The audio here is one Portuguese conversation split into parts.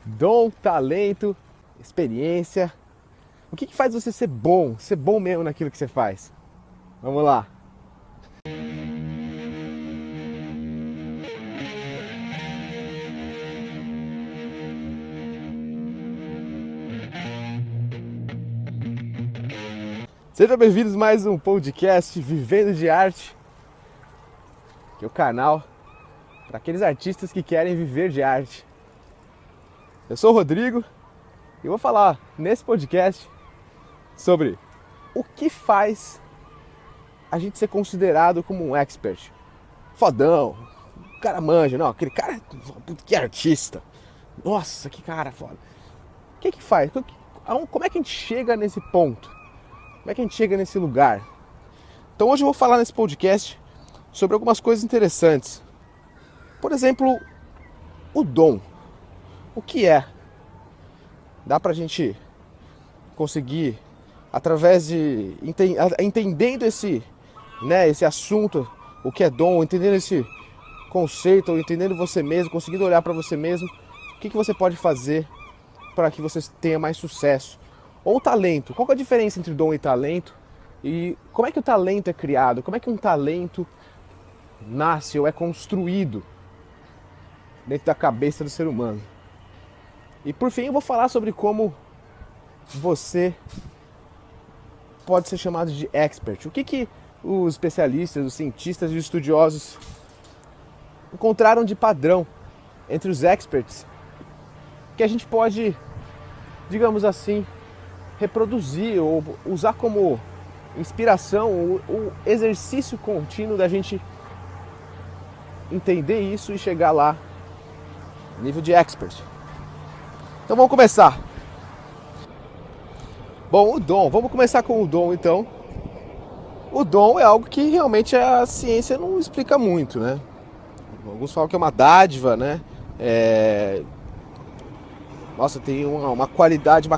Dom, talento, experiência. O que faz você ser bom mesmo naquilo que você faz? Vamos lá. Sejam bem-vindos a mais um podcast Vivendo de Arte, que é o canal para aqueles artistas que querem viver de arte. Eu sou o Rodrigo e vou falar nesse podcast sobre o que faz a gente ser considerado como um expert. Fodão, o cara manja, não, aquele cara, que artista. Nossa, que cara foda. O que faz? Como é que a gente chega nesse ponto? Como é que a gente chega nesse lugar? Então hoje eu vou falar nesse podcast sobre algumas coisas interessantes. Por exemplo, o dom. O que é? Dá pra gente conseguir, através de entendendo esse assunto, o que é dom, entendendo esse conceito, entendendo você mesmo, conseguindo olhar para você mesmo, o que você pode fazer para que você tenha mais sucesso? Ou talento. Qual que é a diferença entre dom e talento? E como é que o talento é criado? Como é que um talento nasce ou é construído dentro da cabeça do ser humano? E por fim eu vou falar sobre como você pode ser chamado de expert. O que os especialistas, os cientistas e os estudiosos encontraram de padrão entre os experts que a gente pode, digamos assim, reproduzir ou usar como inspiração, o exercício contínuo da gente entender isso e chegar lá, nível de expert. Então vamos começar. Bom, o dom, vamos começar com o dom então. O dom é algo que realmente a ciência não explica muito, né? Alguns falam que é uma dádiva, né? Nossa, tem uma qualidade,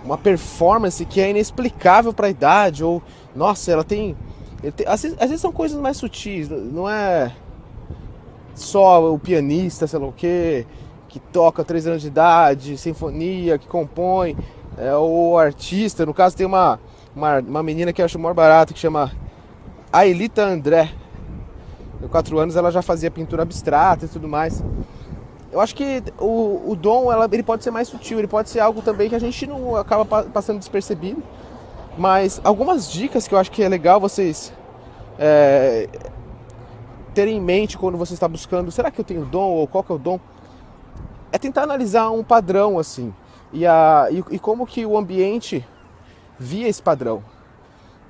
uma performance que é inexplicável para a idade, ou nossa, ela tem às vezes são coisas mais sutis, não é só o pianista, sei lá o que toca 3 anos de idade, sinfonia, que compõe, o artista. No caso tem uma menina que eu acho maior barato, que chama Aelita André. Com 4 anos ela já fazia pintura abstrata e tudo mais. Eu acho que o dom ele pode ser mais sutil, ele pode ser algo também que a gente não acaba passando despercebido. Mas algumas dicas que eu acho que é legal vocês terem em mente quando você está buscando, será que eu tenho dom ou qual que é o dom? É tentar analisar um padrão assim, e como que o ambiente via esse padrão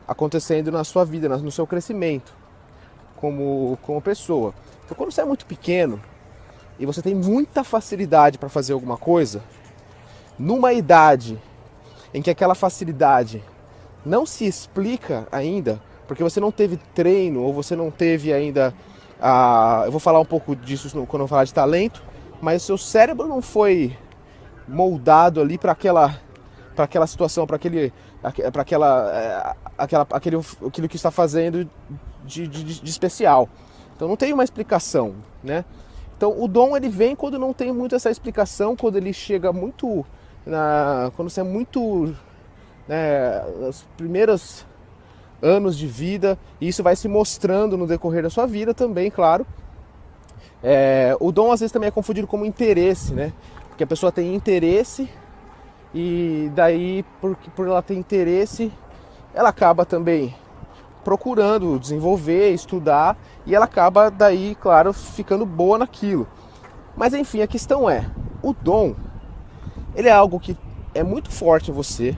acontecendo na sua vida, no seu crescimento como pessoa. Então quando você é muito pequeno e você tem muita facilidade para fazer alguma coisa, numa idade em que aquela facilidade não se explica ainda, porque você não teve treino, ou você não teve ainda... eu vou falar um pouco disso quando eu falar de talento, mas o seu cérebro não foi moldado ali para aquela situação, para aquilo que está fazendo de especial. Então não tem uma explicação, né? Então o dom ele vem quando não tem muito essa explicação, quando ele chega muito quando você é muito, né, nos primeiros anos de vida, e isso vai se mostrando no decorrer da sua vida também, claro. O dom às vezes também é confundido como interesse, né? Porque a pessoa tem interesse e daí por ela ter interesse, ela acaba também procurando desenvolver, estudar, e ela acaba daí, claro, ficando boa naquilo. Mas enfim, a questão é, o dom, ele é algo que é muito forte em você.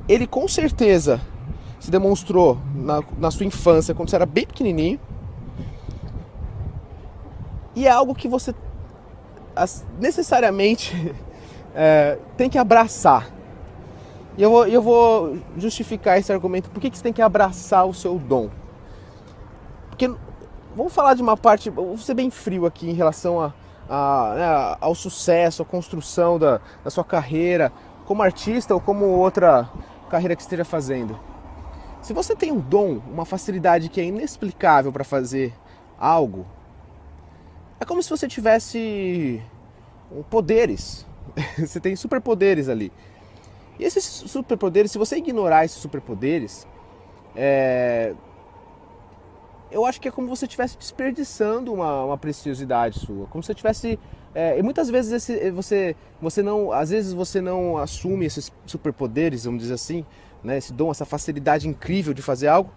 Ele com certeza se demonstrou na sua infância, quando você era bem pequenininho. E é algo que você necessariamente tem que abraçar. E eu vou justificar esse argumento. Por que você tem que abraçar o seu dom? Porque, vamos falar de uma parte, vou ser bem frio aqui em relação ao sucesso, à construção da sua carreira, como artista ou como outra carreira que esteja fazendo. Se você tem um dom, uma facilidade que é inexplicável para fazer algo, É como se você tivesse poderes. Você tem superpoderes ali. E esses superpoderes, se você ignorar esses superpoderes, eu acho que é como se você estivesse desperdiçando uma preciosidade sua. Como se você tivesse... e muitas vezes às vezes você não assume esses superpoderes, vamos dizer assim, né, esse dom, essa facilidade incrível de fazer algo,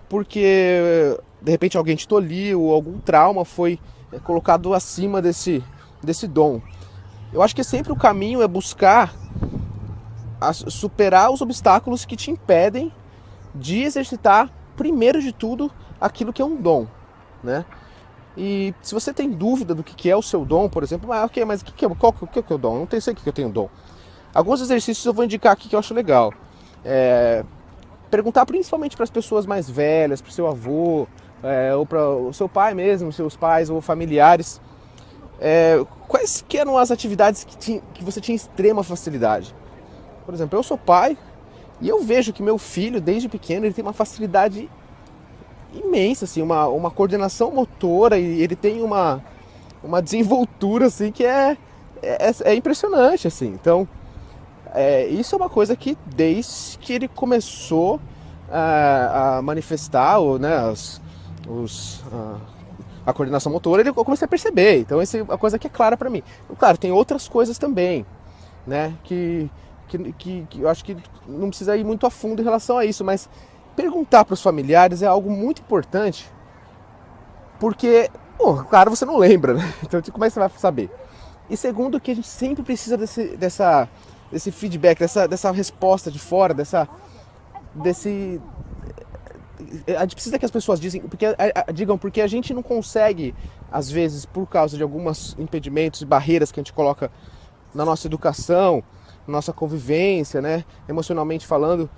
porque de repente alguém te toliu ou algum trauma foi colocado acima desse dom. Eu acho que sempre o caminho é buscar superar os obstáculos que te impedem de exercitar, primeiro de tudo, aquilo que é um dom, né? E se você tem dúvida do que é o seu dom, por exemplo, mas o que é o dom? Eu não sei o que eu tenho dom. Alguns exercícios eu vou indicar aqui que eu acho legal. Perguntar principalmente para as pessoas mais velhas, para o seu avô, ou para o seu pai mesmo, seus pais ou familiares, quais que eram as atividades que você tinha extrema facilidade. Por exemplo, eu sou pai e eu vejo que meu filho, desde pequeno, ele tem uma facilidade imensa, assim, uma coordenação motora, e ele tem uma desenvoltura assim, que é impressionante. Assim. Então, isso é uma coisa que desde que ele começou a manifestar a coordenação motora, eu comecei a perceber. Então, essa é uma coisa que é clara para mim. Claro, tem outras coisas também, né, que eu acho que não precisa ir muito a fundo em relação a isso, mas perguntar para os familiares é algo muito importante, porque, claro, você não lembra, né? Então como é que você vai saber? E segundo, que a gente sempre precisa desse feedback, dessa resposta de fora, a gente precisa que as pessoas digam, porque a gente não consegue, às vezes, por causa de alguns impedimentos e barreiras que a gente coloca na nossa educação, nossa convivência, né, emocionalmente falando,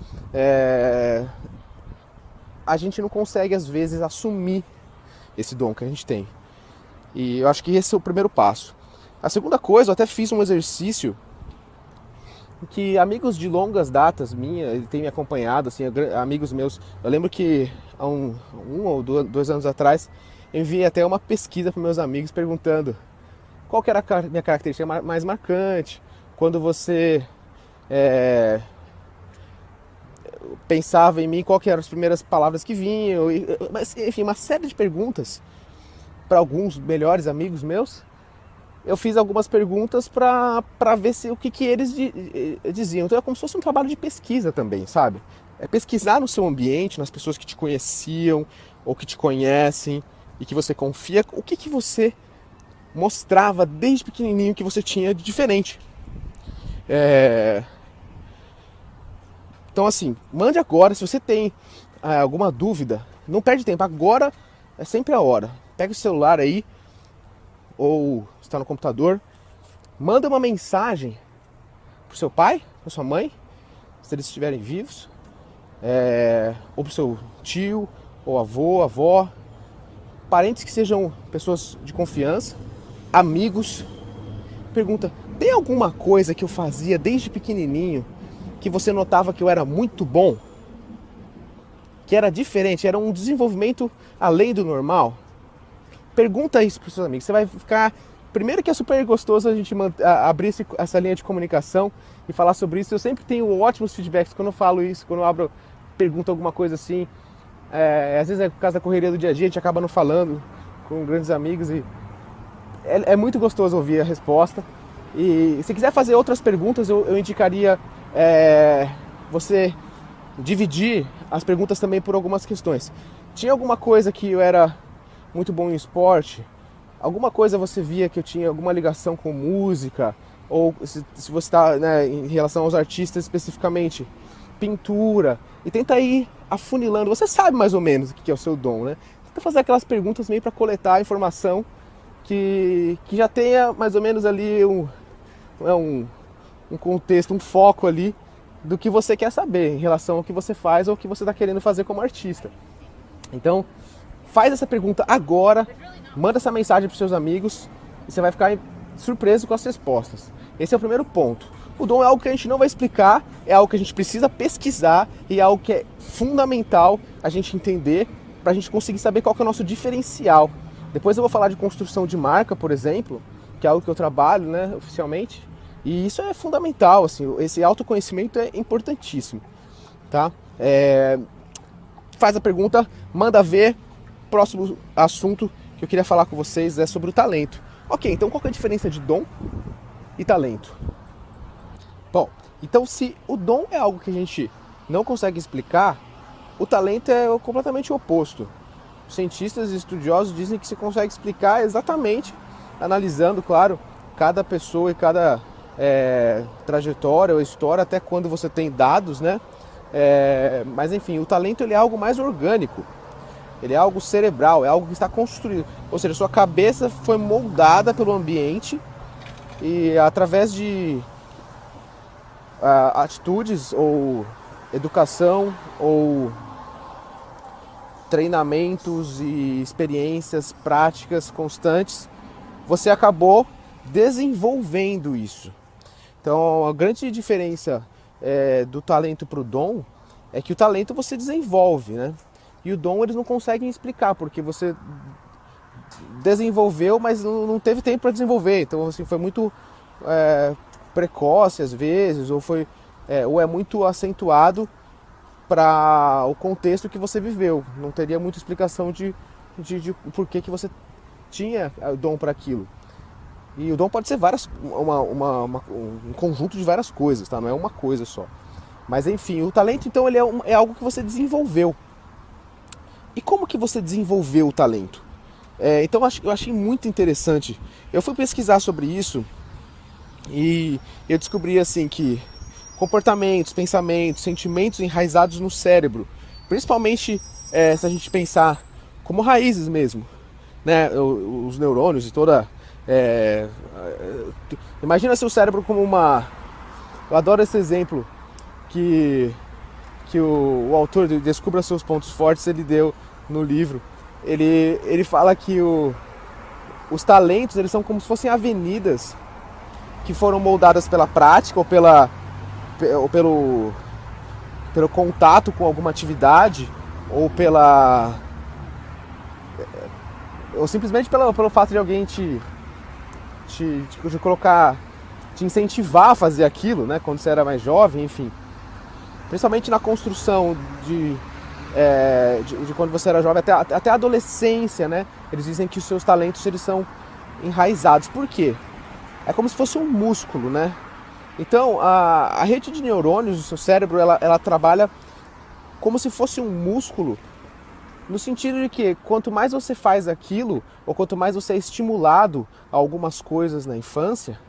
a gente não consegue, às vezes, assumir esse dom que a gente tem. E eu acho que esse é o primeiro passo. A segunda coisa, eu até fiz um exercício que amigos de longas datas minha, ele tem me acompanhado, assim, amigos meus. Eu lembro que há um ou 2 anos atrás, eu enviei até uma pesquisa para meus amigos perguntando qual que era a minha característica mais marcante, quando você pensava em mim, qual que eram as primeiras palavras que vinham, mas enfim, uma série de perguntas para alguns melhores amigos meus. Eu fiz algumas perguntas para ver o que eles diziam. Então é como se fosse um trabalho de pesquisa também, sabe? É pesquisar no seu ambiente, nas pessoas que te conheciam ou que te conhecem e que você confia, o que você mostrava desde pequenininho que você tinha de diferente. Então, assim, mande agora. Se você tem alguma dúvida, não perde tempo. Agora é sempre a hora. Pega o celular aí, ou está no computador, manda uma mensagem pro seu pai, pra sua mãe, se eles estiverem vivos, ou pro seu tio, ou avô, avó, parentes que sejam pessoas de confiança, amigos. Pergunta: tem alguma coisa que eu fazia desde pequenininho que você notava que eu era muito bom? Que era diferente, era um desenvolvimento além do normal? Pergunta isso para os seus amigos. Você vai ficar... Primeiro que é super gostoso a gente abrir essa linha de comunicação e falar sobre isso. Eu sempre tenho ótimos feedbacks quando eu falo isso, quando eu pergunto alguma coisa assim. Às vezes é por causa da correria do dia a dia, a gente acaba não falando com grandes amigos e é muito gostoso ouvir a resposta. E se quiser fazer outras perguntas, eu indicaria você dividir as perguntas também por algumas questões. Tinha alguma coisa que eu era muito bom em esporte? Alguma coisa você via que eu tinha alguma ligação com música? Ou se você está, né, em relação aos artistas especificamente, pintura? E tenta ir afunilando. Você sabe mais ou menos o que é o seu dom, né? Tenta fazer aquelas perguntas meio para coletar a informação que já tenha mais ou menos ali um contexto, um foco ali do que você quer saber em relação ao que você faz ou o que você está querendo fazer como artista. Então, faz essa pergunta agora, manda essa mensagem para os seus amigos e você vai ficar surpreso com as respostas. Esse é o primeiro ponto. O dom é algo que a gente não vai explicar, é algo que a gente precisa pesquisar e é algo que é fundamental a gente entender para a gente conseguir saber qual que é o nosso diferencial. Depois eu vou falar de construção de marca, por exemplo, que é algo que eu trabalho, né, oficialmente. E isso é fundamental, assim, esse autoconhecimento é importantíssimo, tá? Faz a pergunta, manda ver. Próximo assunto que eu queria falar com vocês é sobre o talento. Ok, então qual que é a diferença de dom e talento? Bom, então se o dom é algo que a gente não consegue explicar, o talento é completamente o oposto. Os cientistas e estudiosos dizem que se consegue explicar exatamente, analisando, claro, cada pessoa e cada trajetória ou história, até quando você tem dados, né? Mas enfim, o talento ele é algo mais orgânico, ele é algo cerebral, é algo que está construído. Ou seja, sua cabeça foi moldada pelo ambiente e através de atitudes ou educação ou treinamentos e experiências práticas constantes, você acabou desenvolvendo isso. Então a grande diferença do talento para o dom é que o talento você desenvolve, né? E o dom eles não conseguem explicar, porque você desenvolveu, mas não teve tempo para desenvolver. Então assim, foi muito precoce às vezes, ou é muito acentuado para o contexto que você viveu. Não teria muita explicação de por que você tinha o dom para aquilo. E o dom pode ser um conjunto de várias coisas, tá? Não é uma coisa só. Mas enfim, o talento então ele é algo que você desenvolveu. E como que você desenvolveu o talento? Então eu achei muito interessante. Eu fui pesquisar sobre isso e eu descobri assim que comportamentos, pensamentos, sentimentos enraizados no cérebro, principalmente se a gente pensar como raízes mesmo, né? Os neurônios e toda... imagina seu cérebro como uma... Eu adoro esse exemplo que o autor de Descubra Seus Pontos Fortes ele deu no livro. Ele fala que os talentos eles são como se fossem avenidas que foram moldadas pela prática ou pelo contato com alguma atividade ou simplesmente pelo fato de alguém te incentivar a fazer aquilo, né, quando você era mais jovem, enfim. Principalmente na construção de quando você era jovem até a adolescência, né? Eles dizem que os seus talentos eles são enraizados. Por quê? É como se fosse um músculo, né? Então a rede de neurônios do seu cérebro ela trabalha como se fosse um músculo, no sentido de que quanto mais você faz aquilo, ou quanto mais você é estimulado a algumas coisas na infância,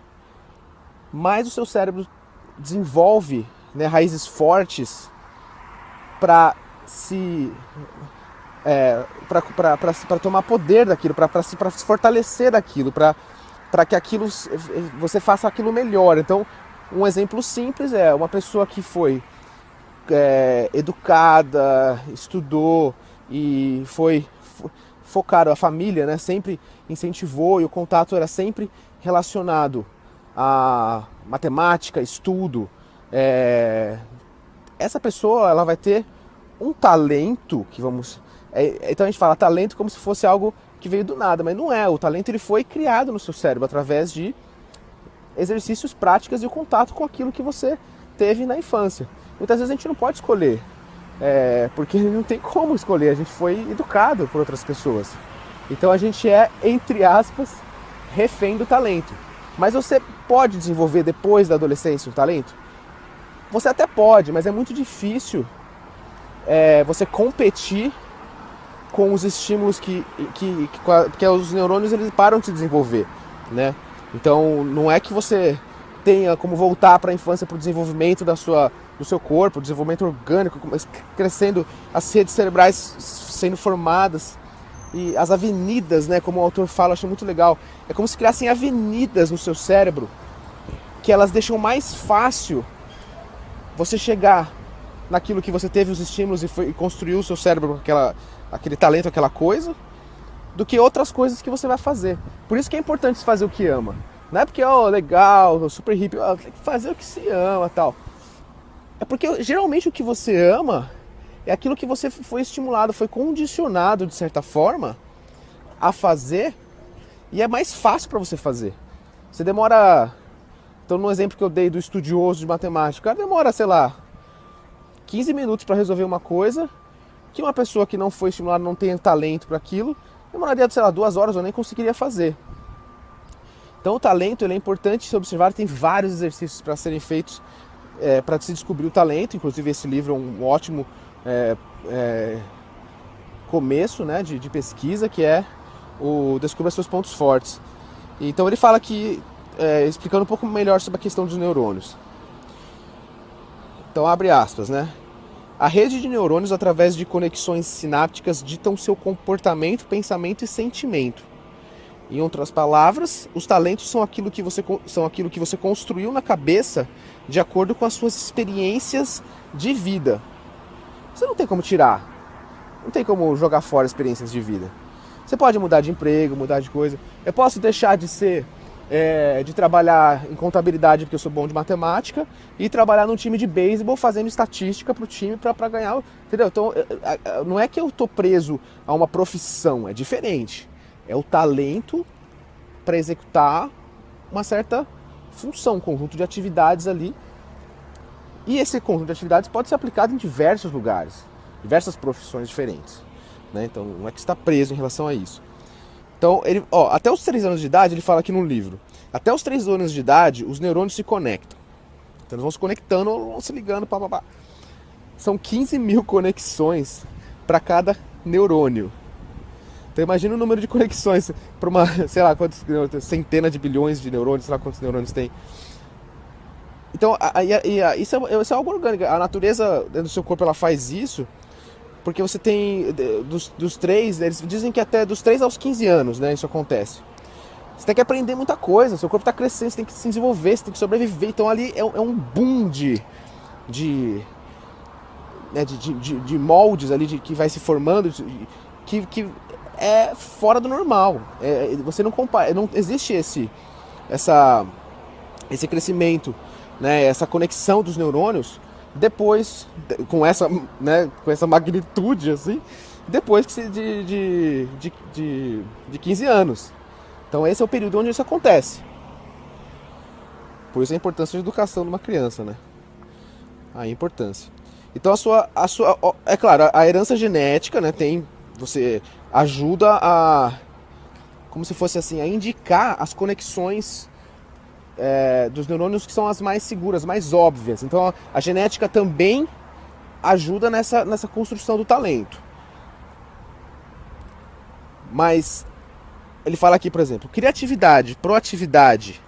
mais o seu cérebro desenvolve, né, raízes fortes para tomar poder daquilo, para se fortalecer daquilo, para que aquilo você faça aquilo melhor. Então, um exemplo simples é uma pessoa que foi educada, estudou e foi focado, a família, né, sempre incentivou e o contato era sempre relacionado a matemática, estudo. Essa pessoa ela vai ter um talento que então a gente fala talento como se fosse algo que veio do nada, mas não é. O talento ele foi criado no seu cérebro através de exercícios, práticas e o contato com aquilo que você teve na infância. Muitas vezes a gente não pode escolher, porque não tem como escolher, a gente foi educado por outras pessoas. Então a gente é, entre aspas, refém do talento. Mas você pode desenvolver depois da adolescência um talento? Você até pode, mas é muito difícil você competir com os estímulos que os neurônios eles param de se desenvolver, né? Então não é que você tenha como voltar para a infância, para o desenvolvimento do seu corpo, o desenvolvimento orgânico, crescendo, as redes cerebrais sendo formadas e as avenidas, né, como o autor fala, eu acho muito legal. É como se criassem avenidas no seu cérebro que elas deixam mais fácil você chegar naquilo que você teve os estímulos e construiu o seu cérebro com aquele talento, aquela coisa, do que outras coisas que você vai fazer. Por isso que é importante fazer o que ama. Não é porque, legal, super hippie, tem que fazer o que se ama, tal. É porque geralmente o que você ama é aquilo que você foi estimulado, foi condicionado de certa forma a fazer e é mais fácil para você fazer. Você demora... Então, no exemplo que eu dei do estudioso de matemática, o cara demora, sei lá, 15 minutos para resolver uma coisa que uma pessoa que não foi estimulada, não tem talento para aquilo, demoraria, sei lá, 2 horas ou nem conseguiria fazer. Então, o talento ele é importante se observar, tem vários exercícios para serem feitos para se descobrir o talento. Inclusive, esse livro é um ótimo começo, né, de pesquisa, que é o Descubra Seus Pontos Fortes. Então, ele fala que, explicando um pouco melhor sobre a questão dos neurônios. Então, abre aspas, né? A rede de neurônios, através de conexões sinápticas, ditam seu comportamento, pensamento e sentimento. Em outras palavras, os talentos são aquilo que você construiu na cabeça de acordo com as suas experiências de vida. Você não tem como tirar, não tem como jogar fora experiências de vida. Você pode mudar de emprego, mudar de coisa. Eu posso deixar de trabalhar em contabilidade porque eu sou bom de matemática e trabalhar num time de beisebol fazendo estatística para o time para ganhar, entendeu? Então, não é que eu estou preso a uma profissão, é diferente. É o talento para executar uma certa função, um conjunto de atividades ali. E esse conjunto de atividades pode ser aplicado em diversos lugares, diversas profissões diferentes, né? Então, não é que está preso em relação a isso. Então, até os 3 anos de idade, ele fala aqui no livro, até os 3 anos de idade, os neurônios se conectam. Então, eles vão se conectando, vão se ligando, pá. São 15 mil conexões para cada neurônio. Então, imagina o número de conexões para uma, sei lá, centenas de bilhões de neurônios, sei lá quantos neurônios tem. Então, isso é algo orgânico. A natureza do seu corpo, ela faz isso. Porque você tem, dos 3, eles dizem que até dos 3 aos 15 anos, né, isso acontece. Você tem que aprender muita coisa, seu corpo está crescendo, você tem que se desenvolver, você tem que sobreviver. Então ali é um boom de moldes ali que vai se formando, que é fora do normal. Você não compara, não existe esse crescimento, né, essa conexão dos neurônios depois, com essa magnitude assim, depois de 15 anos. Então esse é o período onde isso acontece. Por isso a importância da educação de uma criança, né? A importância. Então é claro, a herança genética, né, você ajuda como se fosse assim, a indicar as conexões dos neurônios que são as mais seguras, mais óbvias. Então a genética também ajuda nessa construção do talento. Mas ele fala aqui, por exemplo, criatividade, proatividade,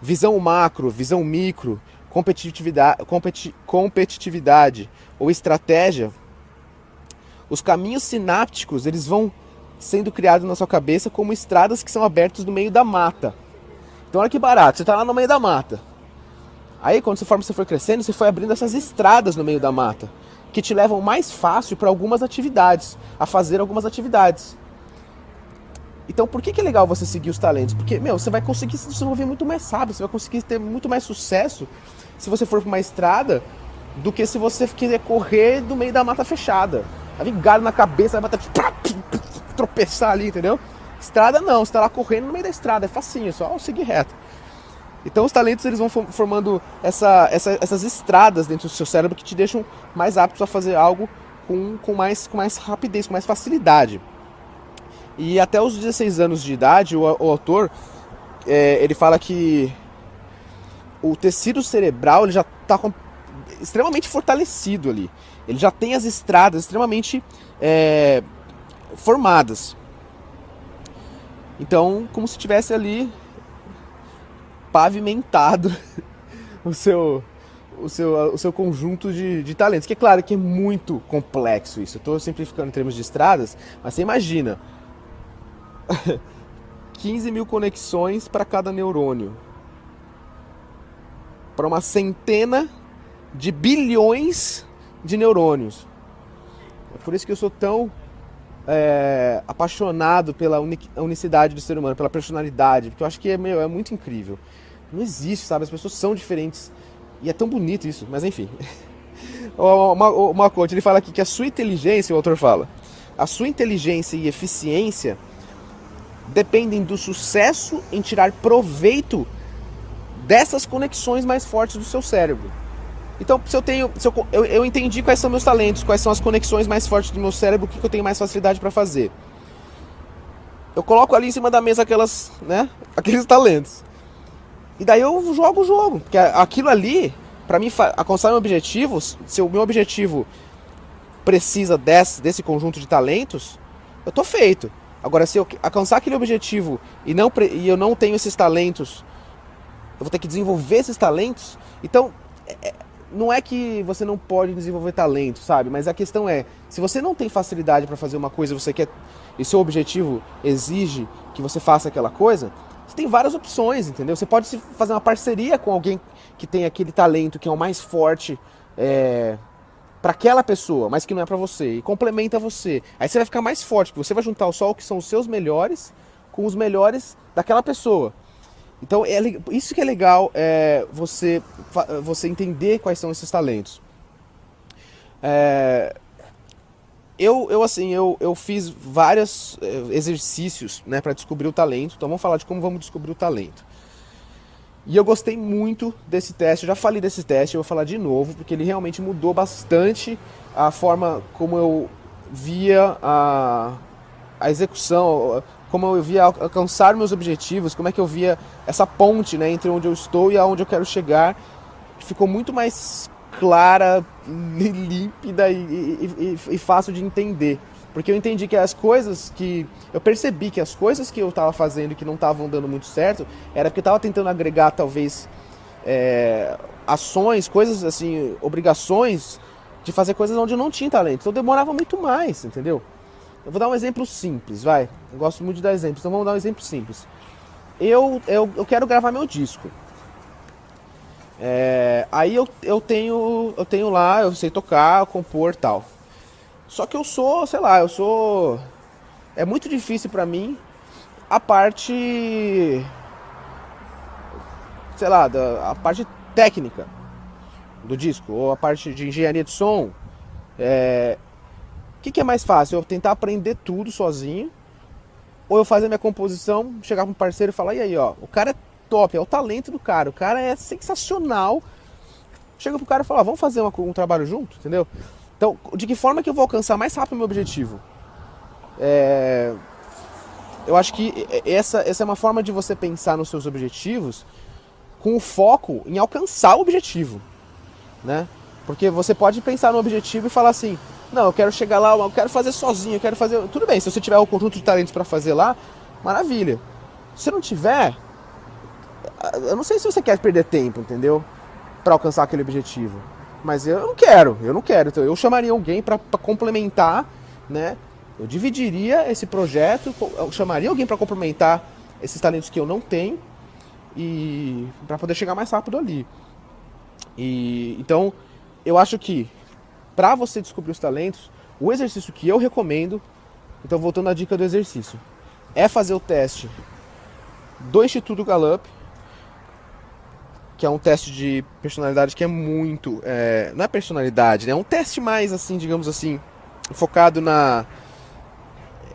visão macro, visão micro, competitividade ou estratégia. Os caminhos sinápticos, eles vão sendo criados na sua cabeça como estradas que são abertas no meio da mata. Então olha que barato, você está lá no meio da mata. Aí conforme você for crescendo, você foi abrindo essas estradas no meio da mata, que te levam mais fácil para algumas atividades, a fazer algumas atividades. Então por que é legal você seguir os talentos? Porque, você vai conseguir se desenvolver muito mais rápido, você vai conseguir ter muito mais sucesso se você for para uma estrada do que se você quiser correr no meio da mata fechada. Vai vir galho na cabeça, vai bater, tropeçar ali, entendeu? Estrada não, você tá lá correndo no meio da estrada, é facinho, é só seguir reto. Então os talentos, eles vão formando essas estradas dentro do seu cérebro que te deixam mais aptos a fazer algo com mais rapidez, com mais facilidade. E até os 16 anos de idade, o autor, ele fala que o tecido cerebral ele já está extremamente fortalecido ali. Ele já tem as estradas extremamente formadas. Então, como se tivesse ali pavimentado o seu conjunto de talentos. Que é claro que é muito complexo isso. Eu estou simplificando em termos de estradas, mas você imagina 15 mil conexões para cada neurônio. Para uma centena de bilhões de neurônios. É por isso que eu sou tão apaixonado pela unicidade do ser humano, pela personalidade, porque eu acho que é muito incrível. Não existe, sabe? As pessoas são diferentes e é tão bonito isso, mas enfim. Uma coisa, ele fala aqui que a sua inteligência, o autor fala, a sua inteligência e eficiência dependem do sucesso em tirar proveito dessas conexões mais fortes do seu cérebro. Então, eu entendi quais são meus talentos, quais são as conexões mais fortes do meu cérebro, o que eu tenho mais facilidade para fazer. Eu coloco ali em cima da mesa aqueles talentos. E daí eu jogo o jogo, porque aquilo ali, para mim alcançar meu objetivo, se o meu objetivo precisa desse conjunto de talentos, eu tô feito. Agora, se eu alcançar aquele objetivo e eu não tenho esses talentos, eu vou ter que desenvolver esses talentos. Então, não é que você não pode desenvolver talento, sabe? Mas a questão é, se você não tem facilidade para fazer uma coisa, você quer, e seu objetivo exige que você faça aquela coisa, você tem várias opções, entendeu? Você pode fazer uma parceria com alguém que tem aquele talento que é o mais forte para aquela pessoa, mas que não é para você, e complementa você. Aí você vai ficar mais forte, porque você vai juntar só o que são os seus melhores com os melhores daquela pessoa. Então, isso que é legal, você entender quais são esses talentos. Eu fiz vários exercícios, né, para descobrir o talento. Então, vamos falar de como vamos descobrir o talento. E eu gostei muito desse teste, eu já falei desse teste, eu vou falar de novo, porque ele realmente mudou bastante a forma como eu via a execução, como eu via alcançar meus objetivos, como é que eu via essa ponte, né, entre onde eu estou e aonde eu quero chegar. Ficou muito mais clara, límpida e fácil de entender. Porque eu entendi que eu percebi que as coisas que eu estava fazendo e que não estavam dando muito certo, era porque eu estava tentando agregar talvez ações, coisas assim, obrigações de fazer coisas onde eu não tinha talento. Então demorava muito mais, entendeu? Eu vou dar um exemplo simples, vai. Eu gosto muito de dar exemplos, então vamos dar um exemplo simples. Eu quero gravar meu disco. Aí eu tenho lá, eu sei tocar, compor e tal. Só que é muito difícil pra mim a parte, a parte técnica do disco, ou a parte de engenharia de som. O que é mais fácil? Eu tentar aprender tudo sozinho, ou eu fazer minha composição, chegar para um parceiro e falar, e aí, ó, o cara é top, é o talento do cara, o cara é sensacional. Chega pro cara e fala, vamos fazer um trabalho junto, entendeu? Então, de que forma que eu vou alcançar mais rápido o meu objetivo? Eu acho que essa é uma forma de você pensar nos seus objetivos com o foco em alcançar o objetivo, né? Porque você pode pensar no objetivo e falar assim, não, eu quero chegar lá, eu quero fazer sozinho, eu quero fazer... Tudo bem, se você tiver um conjunto de talentos para fazer lá, maravilha. Se não tiver, eu não sei se você quer perder tempo, entendeu? Para alcançar aquele objetivo. Mas eu não quero. Então eu chamaria alguém para complementar, né? Eu dividiria esse projeto, eu chamaria alguém para complementar esses talentos que eu não tenho e para poder chegar mais rápido ali. Então, eu acho que para você descobrir os talentos, o exercício que eu recomendo, então voltando à dica do exercício, é fazer o teste do Instituto Gallup, que é um teste de personalidade que é muito... não é personalidade, né? É um teste mais, assim, digamos assim, focado na...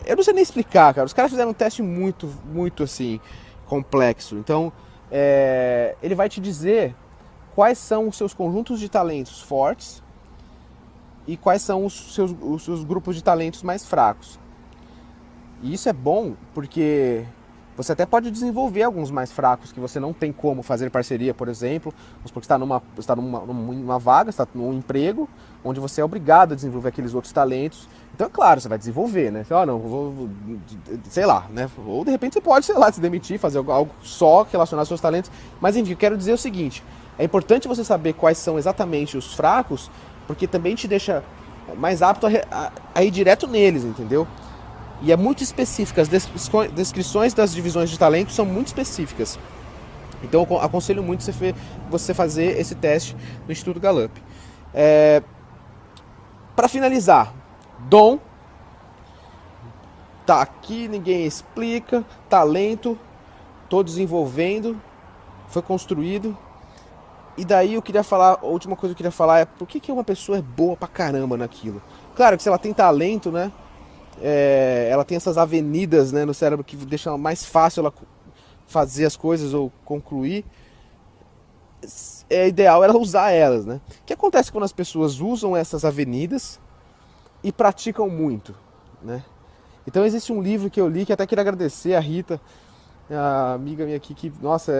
Eu não sei nem explicar, cara. Os caras fizeram um teste muito, muito, assim, complexo. Então, ele vai te dizer quais são os seus conjuntos de talentos fortes e quais são os seus grupos de talentos mais fracos. E isso é bom porque... Você até pode desenvolver alguns mais fracos que você não tem como fazer parceria, por exemplo, porque está numa vaga, está num emprego, onde você é obrigado a desenvolver aqueles outros talentos. Então, é claro, você vai desenvolver, né? Sei lá, né? Ou de repente você pode, sei lá, se demitir, fazer algo só relacionado aos seus talentos. Mas enfim, eu quero dizer o seguinte, é importante você saber quais são exatamente os fracos, porque também te deixa mais apto a ir direto neles, entendeu? E é muito específica, as descrições das divisões de talentos são muito específicas. Então eu aconselho muito você fazer esse teste no Instituto Gallup. Para finalizar, dom, tá aqui, ninguém explica, talento, tô desenvolvendo, foi construído. E daí a última coisa que eu queria falar é por que uma pessoa é boa pra caramba naquilo. Claro que se ela tem talento, né? ela tem essas avenidas, né, no cérebro que deixam mais fácil ela fazer as coisas ou concluir. É ideal ela usar elas, né? O que acontece quando as pessoas usam essas avenidas e praticam muito, né? Então existe um livro que eu li que até queria agradecer a Rita, a amiga minha aqui, que, nossa,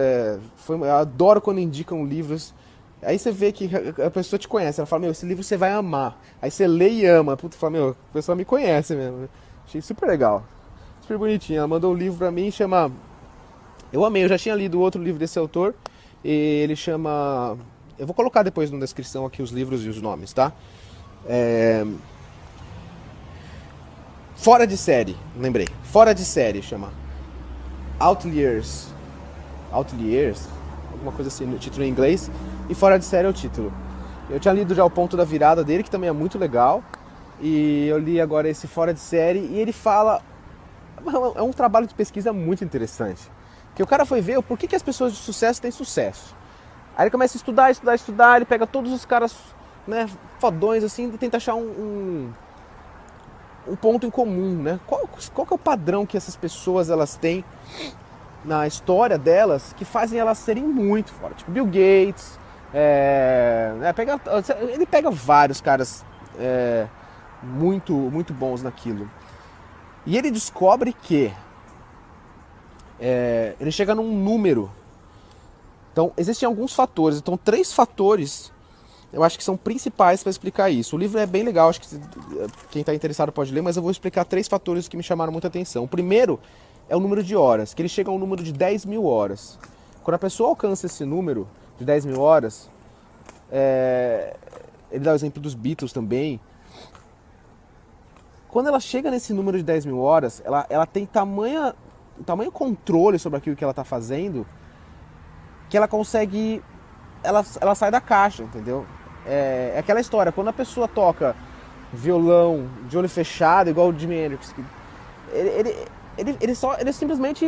eu adoro quando indicam livros. Aí você vê que a pessoa te conhece, ela fala, meu, esse livro você vai amar. Aí você lê e ama, puta, fala, meu, a pessoa me conhece mesmo. Achei super legal, super bonitinho. Ela mandou um livro pra mim, chama... Eu amei, eu já tinha lido outro livro desse autor, e ele chama... Eu vou colocar depois na descrição aqui os livros e os nomes, tá? Fora de série, lembrei. Fora de série, chama Outliers. Outliers? Alguma coisa assim, no título em inglês. E Fora de série é o título. Eu tinha lido já O Ponto da Virada dele, que também é muito legal. E eu li agora esse Fora de série e ele fala... É um trabalho de pesquisa muito interessante. Que o cara foi ver o porquê que as pessoas de sucesso têm sucesso. Aí ele começa a estudar, ele pega todos os caras, né, fodões assim, e tenta achar um ponto em comum, né? Qual que é o padrão que essas pessoas elas têm na história delas que fazem elas serem muito fortes? Tipo Bill Gates, ele pega vários caras muito, muito bons naquilo. E ele descobre que ele chega num número. Então, existem alguns fatores. Então, 3 fatores eu acho que são principais para explicar isso. O livro é bem legal, acho que quem está interessado pode ler, mas eu vou explicar 3 fatores que me chamaram muita atenção. O primeiro é o número de horas, que ele chega a um número de 10 mil horas. Quando a pessoa alcança esse número de 10 mil horas, ele dá o exemplo dos Beatles também. Quando ela chega nesse número de 10 mil horas, ela tem tamanho controle sobre aquilo que ela está fazendo, que ela consegue... Ela sai da caixa, entendeu? É aquela história, quando a pessoa toca violão de olho fechado, igual o Jimi Hendrix, ele simplesmente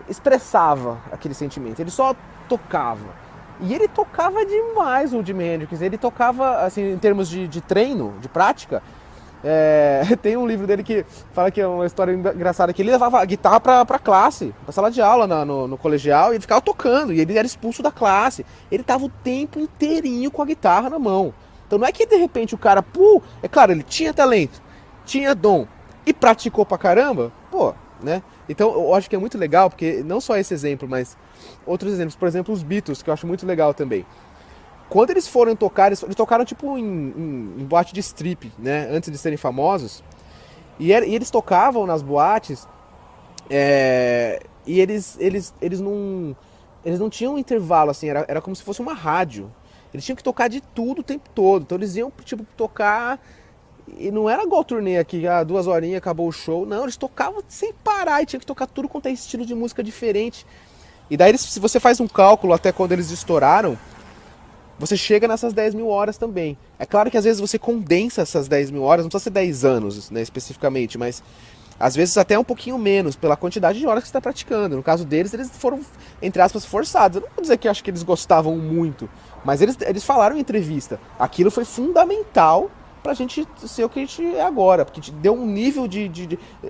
expressava aquele sentimento, ele só tocava. E ele tocava demais, o Jimi Hendrix. Ele tocava, assim, em termos de treino, de prática. Tem um livro dele que fala que é uma história engraçada, que ele levava a guitarra pra classe, pra sala de aula no colegial, e ele ficava tocando, e ele era expulso da classe. Ele tava o tempo inteirinho com a guitarra na mão. Então não é que de repente o cara, é claro, ele tinha talento, tinha dom, e praticou pra caramba, né? Então eu acho que é muito legal, porque não só esse exemplo, mas outros exemplos, por exemplo os Beatles, que eu acho muito legal também. Quando eles foram tocar, eles tocaram tipo em boate de strip, né? Antes de serem famosos. E eles tocavam nas boates e eles não tinham um intervalo, assim, era como se fosse uma rádio. Eles tinham que tocar de tudo o tempo todo. Então eles iam tipo tocar. E não era igual o turnê aqui, 2 horinhas, acabou o show. Não, eles tocavam sem parar e tinha que tocar tudo quanto é estilo de música diferente. E daí, se você faz um cálculo até quando eles estouraram, você chega nessas 10 mil horas também. É claro que às vezes você condensa essas 10 mil horas, não precisa ser 10 anos, né, especificamente, mas às vezes até um pouquinho menos, pela quantidade de horas que você está praticando. No caso deles, eles foram, entre aspas, forçados. Eu não vou dizer que eu acho que eles gostavam muito, mas eles falaram em entrevista. Aquilo foi fundamental pra gente ser o que a gente é agora, porque deu um nível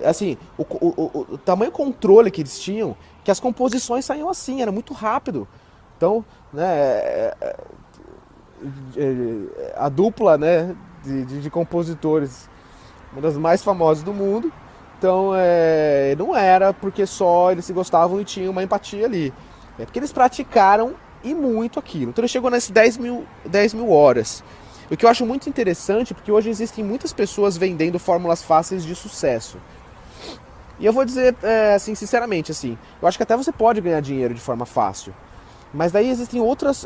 assim, o tamanho controle que eles tinham, que as composições saíam assim, era muito rápido. Então, né, a dupla, né, de compositores, uma das mais famosas do mundo. Então não era porque só eles se gostavam e tinham uma empatia ali, é porque eles praticaram e muito aquilo. Então ele chegou nessas 10 mil horas. O que eu acho muito interessante, porque hoje existem muitas pessoas vendendo fórmulas fáceis de sucesso. E eu vou dizer, assim, sinceramente, assim, eu acho que até você pode ganhar dinheiro de forma fácil. Mas daí existem outros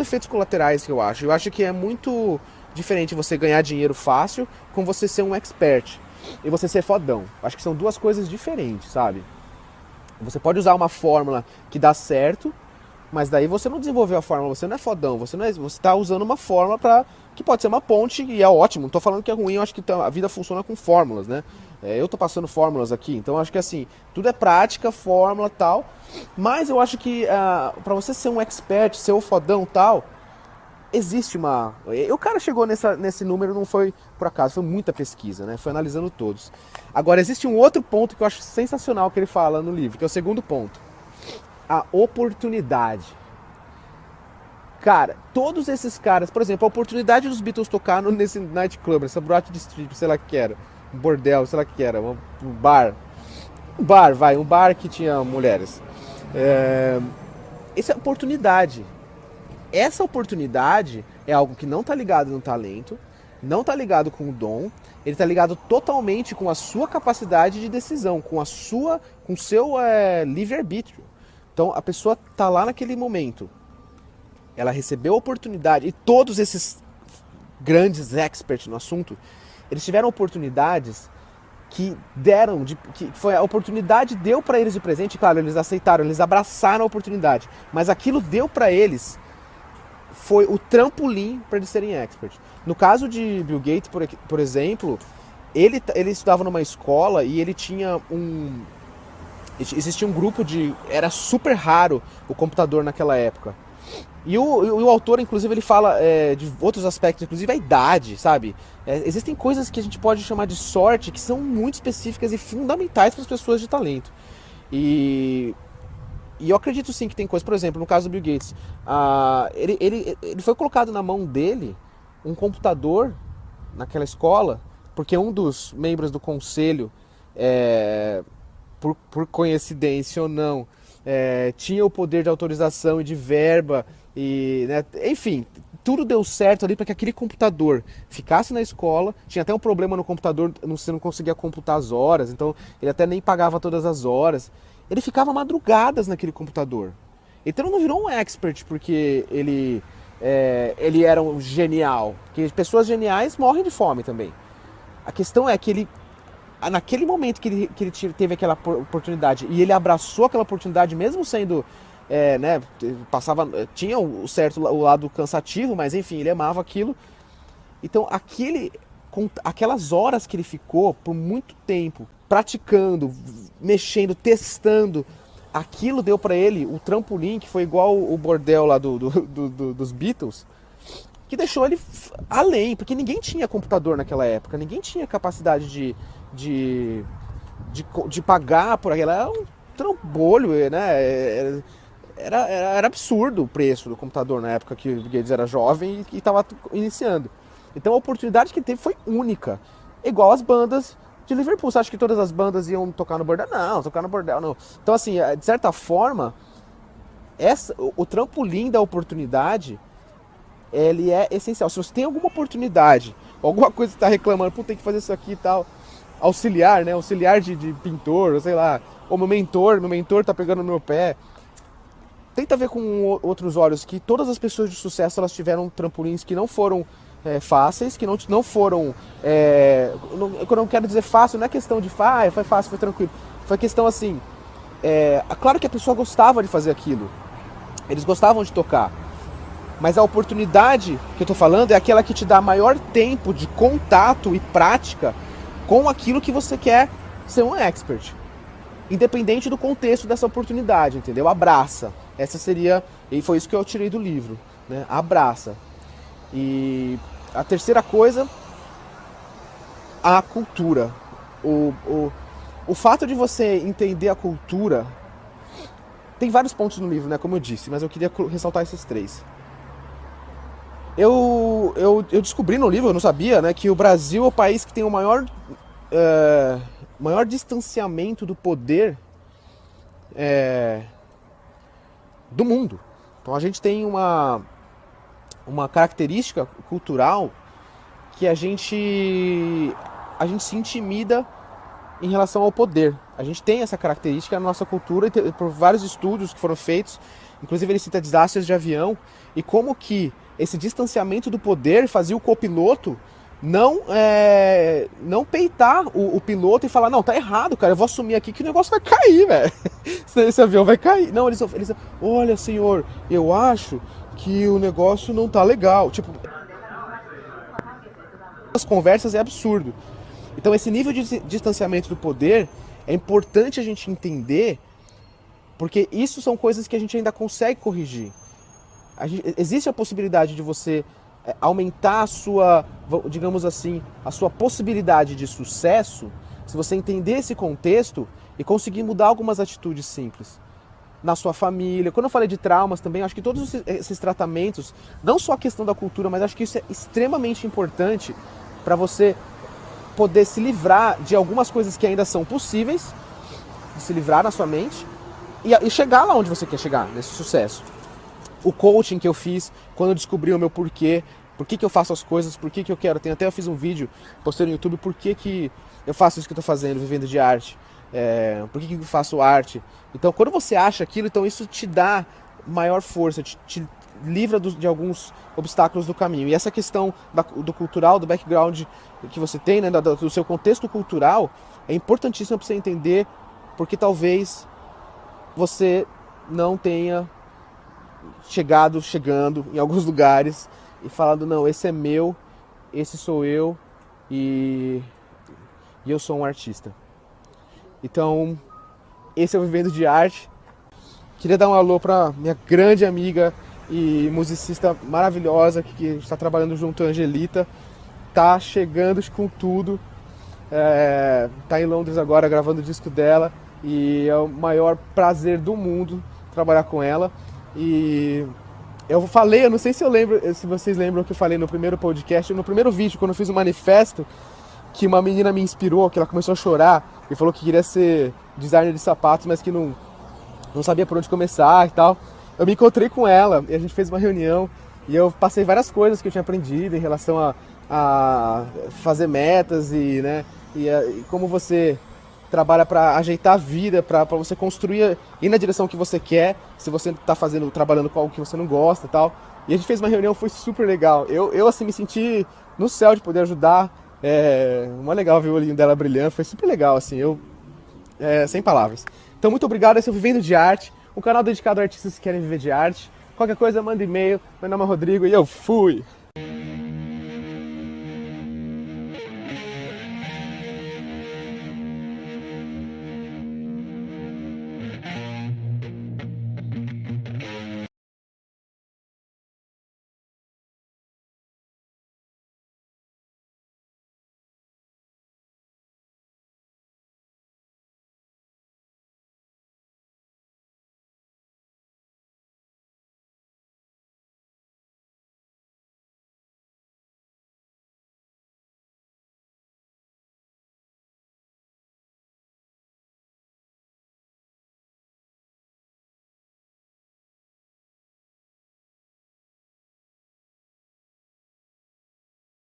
efeitos colaterais que eu acho. Eu acho que é muito diferente você ganhar dinheiro fácil com você ser um expert e você ser fodão. Acho que são 2 coisas diferentes, sabe? Você pode usar uma fórmula que dá certo, mas daí você não desenvolveu a fórmula, você não é fodão, você está usando uma fórmula que pode ser uma ponte e é ótimo. Não estou falando que é ruim, eu acho que a vida funciona com fórmulas, né? Eu estou passando fórmulas aqui, então acho que assim, tudo é prática, fórmula e tal. Mas eu acho que para você ser um expert, ser o fodão e tal, existe uma... O cara chegou nesse número, não foi por acaso, foi muita pesquisa, né? Foi analisando todos. Agora, existe um outro ponto que eu acho sensacional que ele fala no livro, que é o segundo ponto. A oportunidade. Cara, todos esses caras, por exemplo, a oportunidade dos Beatles tocar nesse nightclub, essa boate de strip, sei lá o que era, um bordel, sei lá o que era, um bar. Um bar que tinha mulheres. Essa é a oportunidade. Essa oportunidade é algo que não está ligado no talento, não está ligado com o dom, ele está ligado totalmente com a sua capacidade de decisão, com o seu livre-arbítrio. Então a pessoa está lá naquele momento, ela recebeu a oportunidade, e todos esses grandes experts no assunto, eles tiveram oportunidades que deram, que foi a oportunidade deu para eles de presente, claro, eles aceitaram, eles abraçaram a oportunidade, mas aquilo deu para eles, foi o trampolim para eles serem experts. No caso de Bill Gates, por exemplo, ele estudava numa escola e ele tinha existia um grupo era super raro o computador naquela época. E o autor, inclusive, ele fala de outros aspectos, inclusive a idade, sabe? Existem coisas que a gente pode chamar de sorte que são muito específicas e fundamentais para as pessoas de talento. E eu acredito sim que tem coisas, por exemplo, no caso do Bill Gates, ele foi colocado na mão dele um computador naquela escola, porque um dos membros do conselho, por coincidência ou não, tinha o poder de autorização e de verba, e, né, enfim, tudo deu certo ali para que aquele computador ficasse na escola. Tinha até um problema no computador, você não conseguia computar as horas, então ele até nem pagava todas as horas. Ele ficava madrugadas naquele computador. Então ele não virou um expert porque ele era um genial. Porque pessoas geniais morrem de fome também. A questão é que naquele momento que ele teve aquela oportunidade e ele abraçou aquela oportunidade, mesmo sendo, né, tinha o lado cansativo, mas enfim, ele amava aquilo. Então aquelas horas que ele ficou por muito tempo praticando, mexendo, testando, aquilo deu pra ele o trampolim, que foi igual o bordel lá dos Beatles, que deixou ele além, porque ninguém tinha computador naquela época, ninguém tinha capacidade de pagar por aquilo. Era um trambolho, né? Era absurdo o preço do computador na época que o Gates era jovem e estava iniciando. Então a oportunidade que ele teve foi única, igual as bandas de Liverpool. Você acha que todas as bandas iam tocar no bordel? Não, tocar no bordel não. Então assim, de certa forma, o trampolim da oportunidade, ele é essencial. Se você tem alguma oportunidade, alguma coisa que está reclamando, pô, tem que fazer isso aqui e tal, auxiliar, né? Auxiliar de pintor, sei lá, ou meu mentor tá pegando no meu pé. Tenta ver com outros olhos que todas as pessoas de sucesso, elas tiveram trampolins que não foram fáceis, que não foram... eu não quero dizer fácil, não é questão de foi fácil, foi tranquilo. Foi questão assim... claro que a pessoa gostava de fazer aquilo. Eles gostavam de tocar. Mas a oportunidade que eu tô falando é aquela que te dá maior tempo de contato e prática com aquilo que você quer ser um expert. Independente do contexto dessa oportunidade, entendeu? Abraça. Essa seria... E foi isso que eu tirei do livro, né? Abraça. E a terceira coisa, a cultura. O fato de você entender a cultura... Tem vários pontos no livro, né? Como eu disse, mas eu queria ressaltar esses 3. Eu descobri no livro, eu não sabia, né, que o Brasil é o país que tem o maior distanciamento do poder do mundo. Então a gente tem uma característica cultural que a gente se intimida em relação ao poder. A gente tem essa característica na nossa cultura, por vários estudos que foram feitos, inclusive ele cita desastres de avião, e como que esse distanciamento do poder fazia o copiloto não peitar o piloto e falar, não, tá errado, cara, eu vou assumir aqui que o negócio vai cair, velho. Esse avião vai cair. Não, eles olha, senhor, eu acho que o negócio não tá legal. Tipo, as conversas é absurdo. Então esse nível de distanciamento do poder é importante a gente entender, porque isso são coisas que a gente ainda consegue corrigir. existe a possibilidade de você aumentar a sua, digamos assim, a sua possibilidade de sucesso se você entender esse contexto e conseguir mudar algumas atitudes simples na sua família. Quando eu falei de traumas também, acho que todos esses tratamentos, não só a questão da cultura, mas acho que isso é extremamente importante para você poder se livrar de algumas coisas que ainda são possíveis, se livrar na sua mente e chegar lá onde você quer chegar, nesse sucesso. O coaching que eu fiz, quando eu descobri o meu porquê, por que eu faço as coisas, por que eu quero. Eu fiz um vídeo, postei no YouTube, por que eu faço isso que eu estou fazendo, vivendo de arte. Por que eu faço arte. Então, quando você acha aquilo, então isso te dá maior força, te livra de alguns obstáculos do caminho. E essa questão do cultural, do background que você tem, né, do seu contexto cultural, é importantíssimo para você entender, porque talvez você não tenha chegando em alguns lugares e falando, não, esse é meu, esse sou eu e eu sou um artista. Então, esse é o Vivendo de Arte. Queria dar um alô para minha grande amiga e musicista maravilhosa que está trabalhando junto, a Angelita. Tá chegando com tudo. Tá em Londres agora gravando o disco dela. E é o maior prazer do mundo trabalhar com ela. E eu falei, eu não sei se vocês lembram que eu falei no primeiro podcast, no primeiro vídeo, quando eu fiz o manifesto, que uma menina me inspirou, que ela começou a chorar e falou que queria ser designer de sapatos, mas que não sabia por onde começar e tal. Eu me encontrei com ela e a gente fez uma reunião e eu passei várias coisas que eu tinha aprendido em relação a fazer metas e como você trabalha para ajeitar a vida, para você construir, ir na direção que você quer, se você está trabalhando com algo que você não gosta e tal. E a gente fez uma reunião, foi super legal. Eu assim, me senti no céu de poder ajudar. Mó legal ver o olhinho dela brilhando, foi super legal, assim, sem palavras. Então, muito obrigado, esse é o Vivendo de Arte, um canal dedicado a artistas que querem viver de arte. Qualquer coisa, manda e-mail, meu nome é Rodrigo e eu fui!